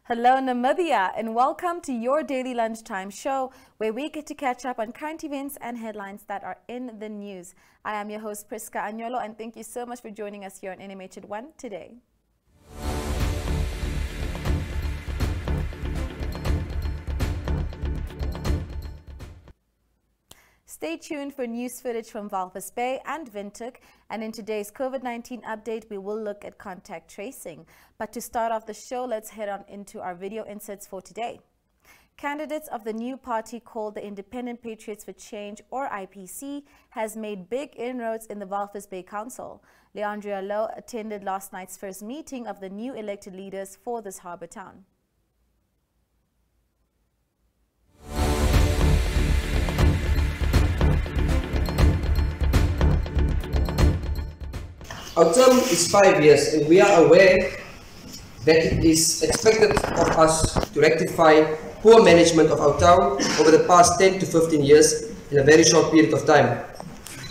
Hello Namibia, and welcome to your daily lunchtime show where we get to catch up on current events and headlines that are in the news. I am your host Priska Agnolo, and thank you so much for joining us here on NMH at 1 today. Stay tuned for news footage from Walvis Bay and Windhoek, and in today's COVID-19 update, we will look at contact tracing. But to start off the show, let's head on into our video inserts for today. Candidates of the new party called the Independent Patriots for Change, or IPC, has made big inroads in the Walvis Bay Council. Leandria Lowe attended last night's first meeting of the new elected leaders for this harbour town. Our term is 5 years, and we are aware that it is expected of us to rectify poor management of our town over the past 10 to 15 years in a very short period of time.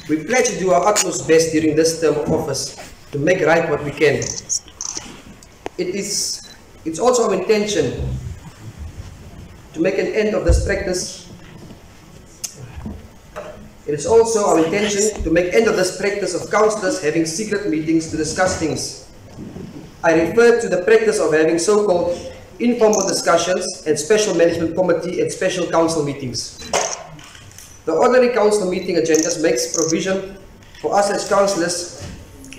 We pledge to do our utmost best during this term of office to make right what we can. It's also our intention to make an end of this practice. It is also our intention to make end of this practice of councillors having secret meetings to discuss things. I refer to the practice of having so-called informal discussions and special management committee and special council meetings. The ordinary council meeting agendas makes provision for us as councillors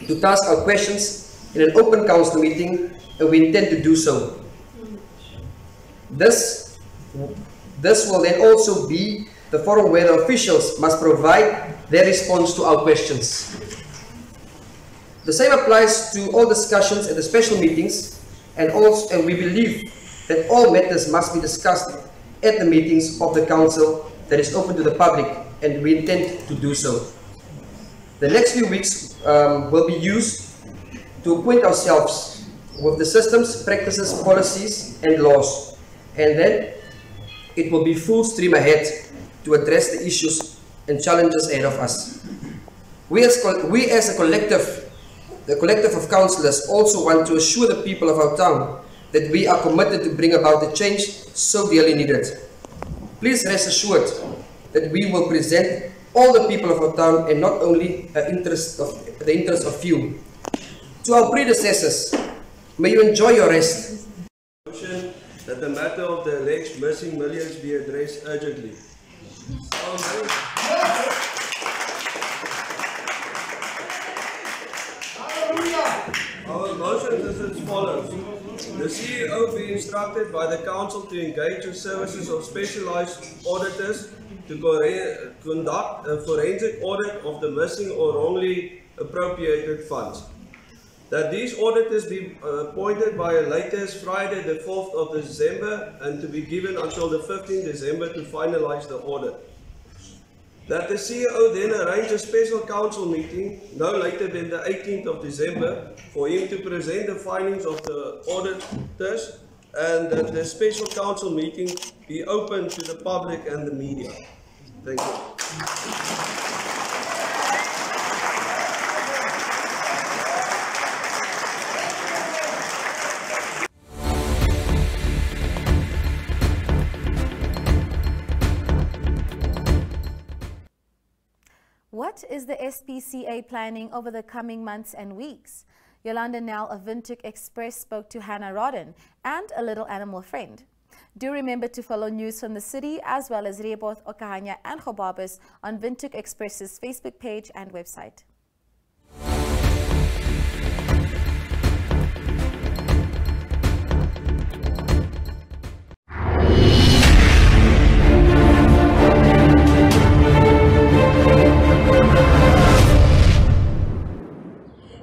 to task our questions in an open council meeting, and we intend to do so. This will then also be the forum where the officials must provide their response to our questions. The same applies to all discussions at the special meetings, and we believe that all matters must be discussed at the meetings of the council that is open to the public, and we intend to do so. The next few weeks will be used to acquaint ourselves with the systems, practices, policies and laws, and then it will be full stream ahead to address the issues and challenges ahead of us. We as a collective, the collective of councillors, also want to assure the people of our town that we are committed to bring about the change so dearly needed. Please rest assured that we will present all the people of our town and not only the interest of few. To our predecessors, may you enjoy your rest. That the matter of the alleged missing millions be addressed urgently. Our motion is as follows. The CEO be instructed by the Council to engage the services of specialized auditors to conduct a forensic audit of the missing or wrongly appropriated funds. That these auditors be appointed by a latest Friday the 4th of December and to be given until the 15th December to finalize the audit. That the CEO then arrange a special council meeting no later than the 18th of December for him to present the findings of the auditors, and that the special council meeting be open to the public and the media. Thank you. What is the SPCA planning over the coming months and weeks? Yolanda Nell of Windhoek Express spoke to Hannah Rodden and a little animal friend. Do remember to follow news from the city as well as Rehoboth, Okahanya and Gobabis on Windhoek Express's Facebook page and website.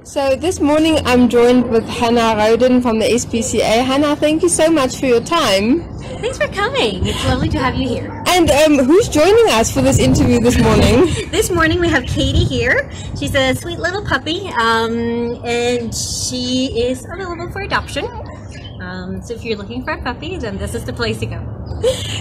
So this morning I'm joined with Hannah Rodden from the SPCA. Hannah, thank you so much for your time. Thanks for coming. It's lovely to have you here. And who's joining us for this interview this morning? This morning we have Katie here. She's a sweet little puppy, and she is available for adoption. So if you're looking for a puppy, then this is the place to go.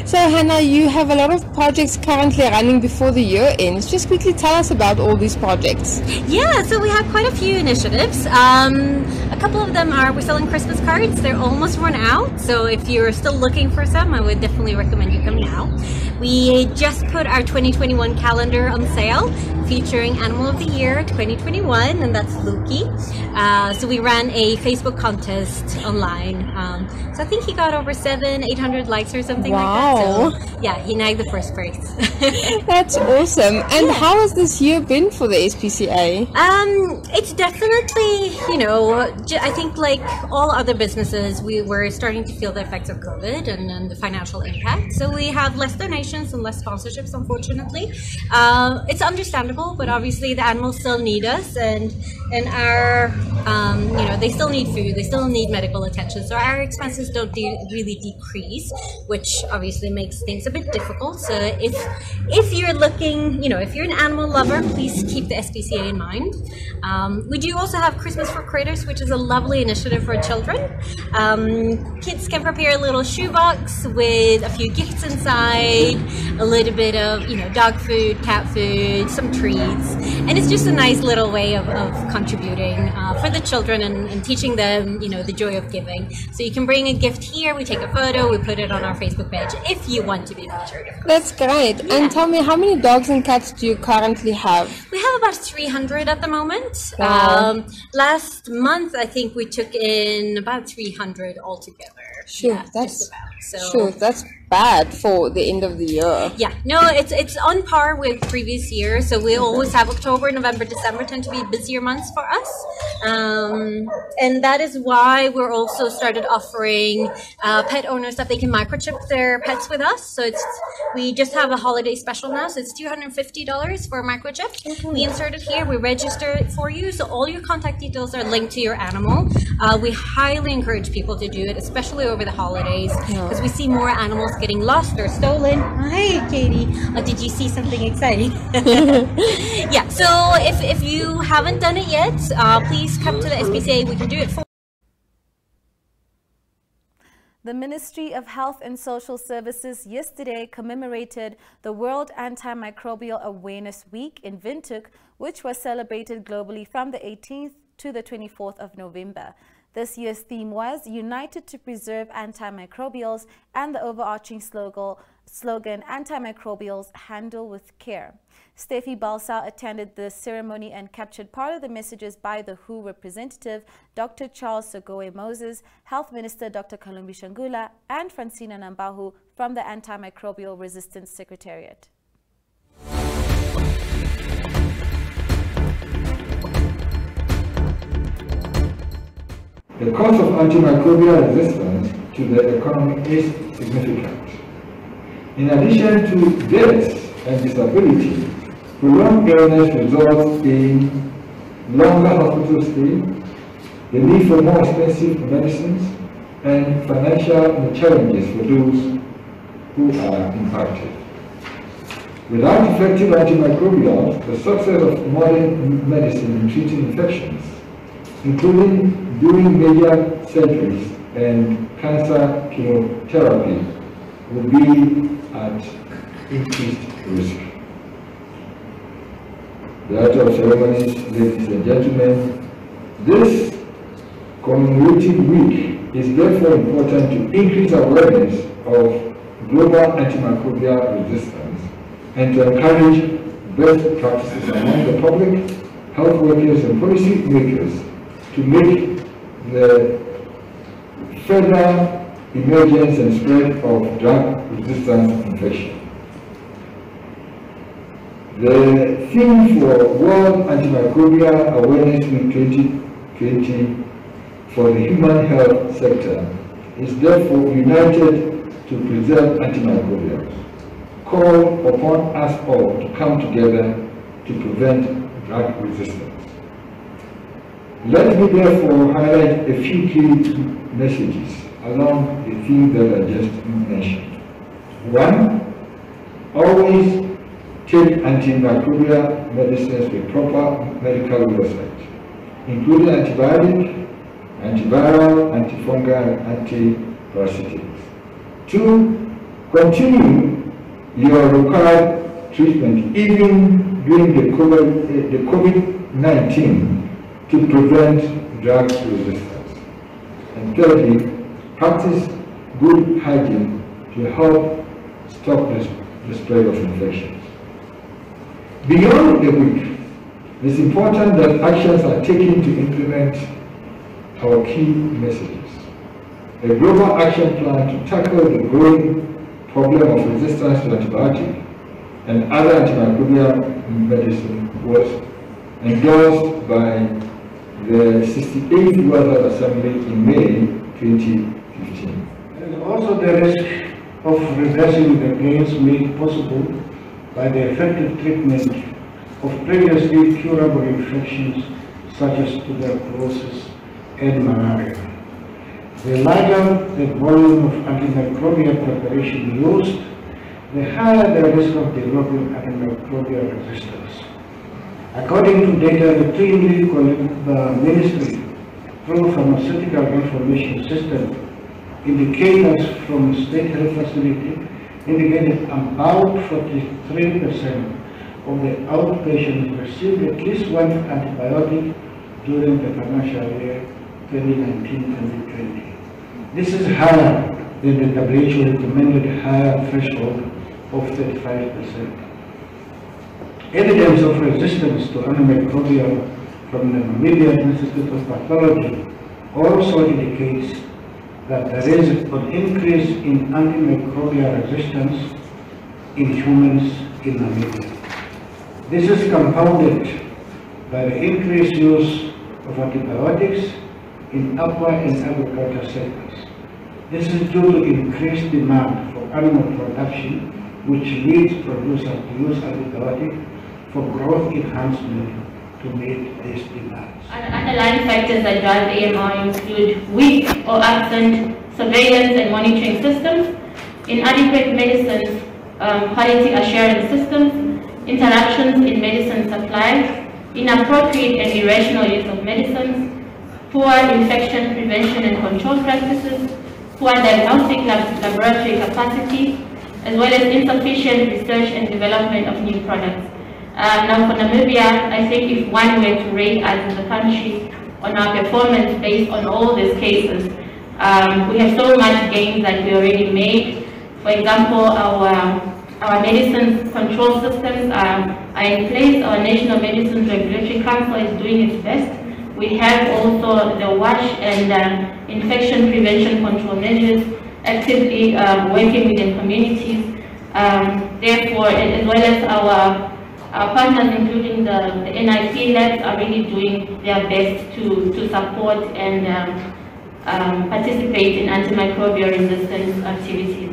So Hannah, you have a lot of projects currently running before the year ends. Just quickly tell us about all these projects. Yeah, so we have quite a few initiatives. A couple of them are, we're selling Christmas cards. They're almost run out. So if you're still looking for some, I would definitely recommend you come now. We just put our 2021 calendar on sale, featuring Animal of the Year 2021, and that's Luki. So we ran a Facebook contest online. So I think he got over 700-800 likes or something like that. So yeah, he nagged the first prize. That's awesome. And how has this year been for the SPCA? It's definitely, you know, I think like all other businesses, we were starting to feel the effects of COVID and the financial impact. So we have less donations and less sponsorships, unfortunately. It's understandable, but obviously the animals still need us, and our, you know, they still need food, they still need medical attention. So our expenses don't really decrease, which obviously makes things a bit difficult. So if you're looking, you know, if you're an animal lover, please keep the SPCA in mind. We do also have Christmas for Critters, which is a lovely initiative for children. Kids can prepare a little shoebox with a few gifts inside, a little bit of, you know, dog food, cat food, some treats, and it's just a nice little way of contributing for the children and teaching them, you know, the joy of giving. So you can bring a gift here, we take a photo, we put it on our Facebook page if you want to be featured. That's great. Yeah. And tell me, how many dogs and cats do you currently have? We have about 300 at the moment. Wow. Last month, I think we took in about 300 altogether. Sure, yeah, that's just about. So, sure, that's bad for the end of the year. Yeah, no, it's on par with previous years. So we always have October, November, December tend to be busier months for us, and that is why we're also started offering pet owners that they can microchip their pets with us. So we just have a holiday special now. So it's $250 for a microchip. Mm-hmm. We insert it here, we register it for you, so all your contact details are linked to your animal. We highly encourage people to do it, especially over the holidays, because we see more animals getting lost or stolen. Hi, Katie. Did you see something exciting? Yeah, so if you haven't done it yet, please come to the SPCA. We can do it for. The Ministry of Health and Social Services yesterday commemorated the World Antimicrobial Awareness Week in Windhoek, which was celebrated globally from the 18th to the 24th of November. This year's theme was United to Preserve Antimicrobials, and the overarching slogan Antimicrobials Handle with Care. Steffi Balsau attended the ceremony and captured part of the messages by the WHO representative, Dr. Charles Sogoe Moses, Health Minister Dr. Kalumbi Shangula, and Francina Nambahu from the Antimicrobial Resistance Secretariat. The cost of antimicrobial resistance to the economy is significant. In addition to deaths and disability, prolonged illness results in longer hospital stay, the need for more expensive medicines, and financial challenges for those who are impacted. Without effective antimicrobials, the success of modern medicine in treating infections, including doing major surgeries and cancer chemotherapy, will be at increased risk. Director of Ceremonies, ladies and gentlemen, this commemorative week is therefore important to increase awareness of global antimicrobial resistance and to encourage best practices among the public, health workers and policy makers to make the further emergence and spread of drug-resistant infection. The theme for World Antimicrobial Awareness Week 2020 for the human health sector is therefore United to Preserve Antimicrobials. Call upon us all to come together to prevent drug resistance. Let me therefore highlight a few key messages along the theme that I just mentioned. 1. Always take antimicrobial medicines with proper medical oversight, including antibiotic antiviral, antifungal, antiparasitics. 2. Continue your required treatment even during the COVID-19 to prevent drug resistance. And thirdly, practice good hygiene to help stop the spread of infections. Beyond the week, it is important that actions are taken to implement our key messages. A global action plan to tackle the growing problem of resistance to antibiotic and other antimicrobial medicine was endorsed by the 68th World Assembly in May 2015. And also the risk of reversing the gains made possible by the effective treatment of previously curable infections such as tuberculosis and malaria. The larger the volume of antimicrobial preparation used, the higher the risk of developing antimicrobial resistance. According to data routinely collected by the Ministry through Pharmaceutical Information System, indicators from state health facility indicated about 43% of the outpatients received at least one antibiotic during the financial year 2019-2020. This is higher than the WHO recommended higher threshold of 35%. Evidence of resistance to antimicrobial from the Namibia Institute of Pathology also indicates that there is an increase in antimicrobial resistance in humans in Namibia. This is compounded by the increased use of antibiotics in aqua and agriculture sectors. This is due to increased demand for animal production, which leads producers to use antibiotics for growth enhancement to meet these demands. Underlying factors that drive AMR include weak or absent surveillance and monitoring systems, inadequate medicines quality assurance systems, interruptions in medicine supply, inappropriate and irrational use of medicines, poor infection prevention and control practices, poor diagnostic laboratory capacity, as well as insufficient research and development of new products. Now for Namibia, I think if one were to rate us as a country on our performance based on all these cases, we have so much gains that we already made. For example, our medicine control systems are in place. Our National Medicines Regulatory Council is doing its best. We have also the WASH and infection prevention control measures actively working within communities. Therefore, as well as our partners, including the NIP labs, are really doing their best to support and participate in antimicrobial resistance activities.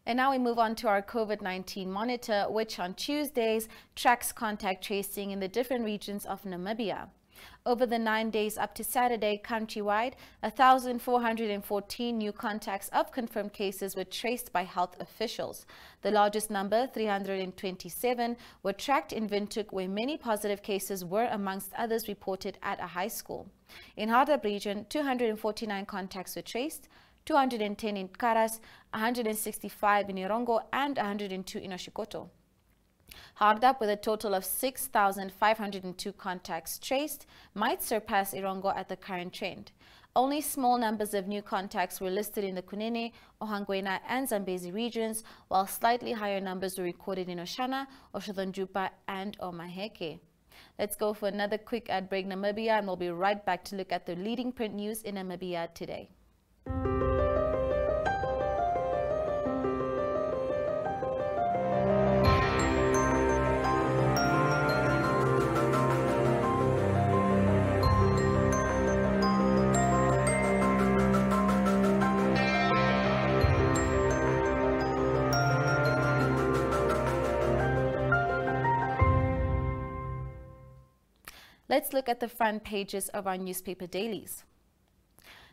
And now we move on to our COVID-19 monitor, which on Tuesdays tracks contact tracing in the different regions of Namibia. Over the 9 days up to Saturday, countrywide, 1,414 new contacts of confirmed cases were traced by health officials. The largest number, 327, were tracked in Windhoek, where many positive cases were, amongst others, reported at a high school. In Hardap region, 249 contacts were traced, 210 in Karas, 165 in Irongo, and 102 in Oshikoto. Hardap, with a total of 6,502 contacts traced, might surpass Irongo at the current trend. Only small numbers of new contacts were listed in the Kunene, Ohangwena and Zambezi regions, while slightly higher numbers were recorded in Oshana, Oshodonjupa and Omaheke. Let's go for another quick ad break, Namibia, and we'll be right back to look at the leading print news in Namibia today. Let's look at the front pages of our newspaper dailies.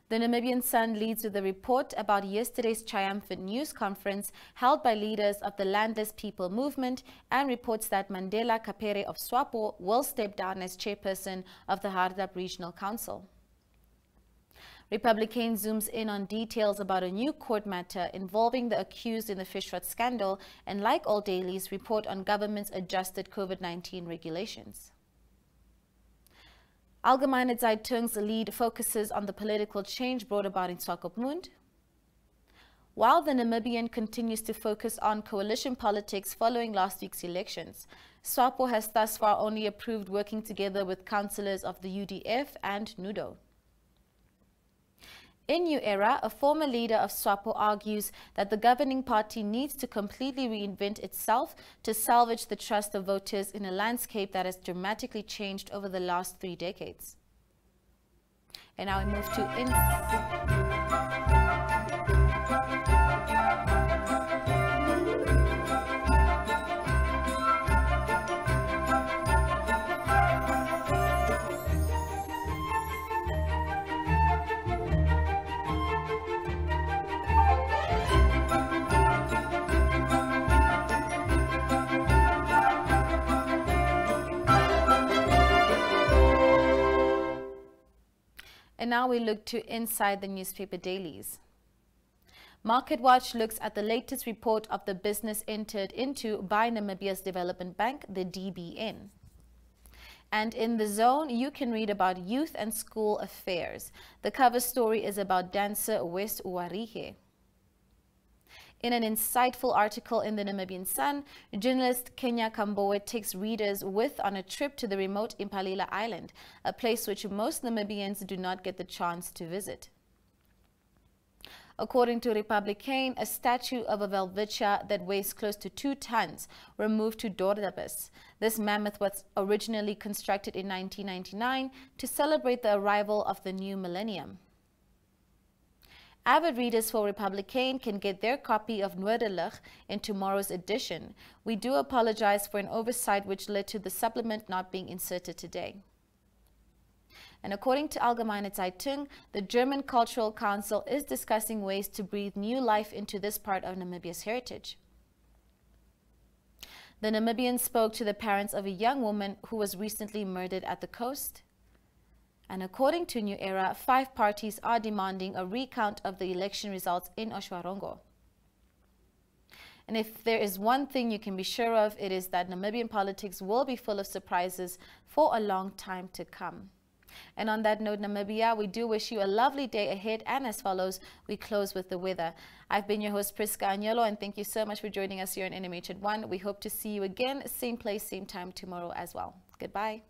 The Namibian Sun leads with a report about yesterday's triumphant news conference held by leaders of the Landless People movement and reports that Mandela Kapere of SWAPO will step down as chairperson of the Hardap Regional Council. Republican zooms in on details about a new court matter involving the accused in the fish rot scandal and, like all dailies, report on government's adjusted COVID-19 regulations. Allgemeine Zeitung's lead focuses on the political change brought about in Swakopmund. While the Namibian continues to focus on coalition politics following last week's elections, SWAPO has thus far only approved working together with councillors of the UDF and NUDO. In New Era, a former leader of SWAPO argues that the governing party needs to completely reinvent itself to salvage the trust of voters in a landscape that has dramatically changed over the last 3 decades. And now we move to And now we look to inside the newspaper dailies. Market Watch looks at the latest report of the business entered into by Namibia's Development Bank, the DBN. And in The Zone, you can read about youth and school affairs. The cover story is about dancer West Uwarihe. In an insightful article in the Namibian Sun, journalist Kenya Kambowe takes readers on a trip to the remote Impalila Island, a place which most Namibians do not get the chance to visit. According to Republican, a statue of a welwitschia that weighs close to 2 tons were moved to Dordabus. This mammoth was originally constructed in 1999 to celebrate the arrival of the new millennium. Avid readers for Republican can get their copy of Noorderlig in tomorrow's edition. We do apologize for an oversight which led to the supplement not being inserted today. And according to Allgemeine Zeitung, the German Cultural Council is discussing ways to breathe new life into this part of Namibia's heritage. The Namibian spoke to the parents of a young woman who was recently murdered at the coast. And according to New Era, 5 parties are demanding a recount of the election results in Oshwarongo. And if there is one thing you can be sure of, it is that Namibian politics will be full of surprises for a long time to come. And on that note, Namibia, we do wish you a lovely day ahead. And as follows, we close with the weather. I've been your host, Priska Agnello, and thank you so much for joining us here on NMH at 1. We hope to see you again, same place, same time tomorrow as well. Goodbye.